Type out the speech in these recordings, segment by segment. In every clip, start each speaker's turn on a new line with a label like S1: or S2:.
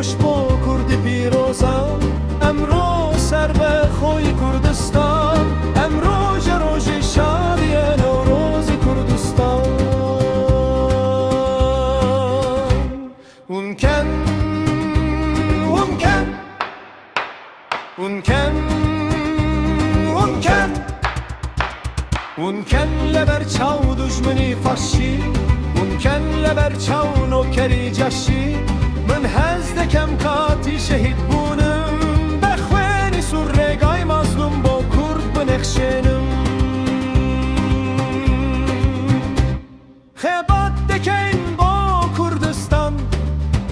S1: خوش با کرد پیروزان امرو سر به خوی کردستان امرو جروج شادی نوروز کردستان ونکن ونکن ونکن ونکن ونکن لبر چاو دشمنی فاشی ونکن لبر چاو نوکری جشی من هزدکم کاتی شهید بونم بخوانی سرگای مظلوم با کرد بنخشنم خیبات دکین با کردستان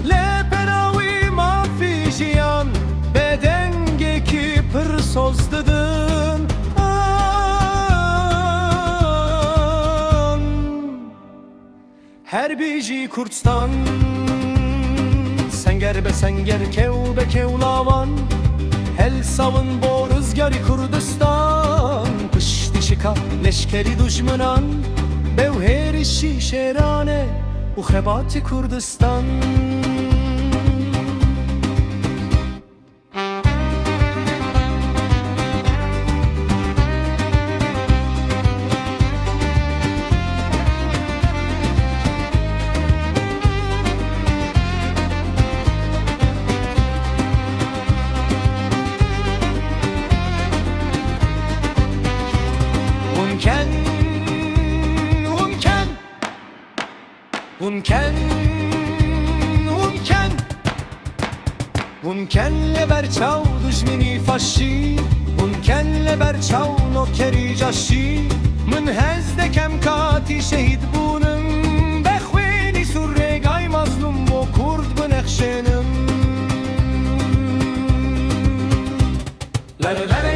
S1: لپناوی مافی جیان به دنگی کی پر سوزددن هر بیجی کردستان سنگر به سنگر کیو به کیولاوان هل savun bu rüzgarı Kurdistan pişti şika leşkeri düşmanın bevheri şişerane u xebati Kurdistan ونکن ونکن ونکن لبر چاو دشمنی فاشی ونکن لبر چاو نوکری جاشی من هزدکم کاتی شهید بونم بخوینی سرگای مظلوم و کرد بنخشنم لره لره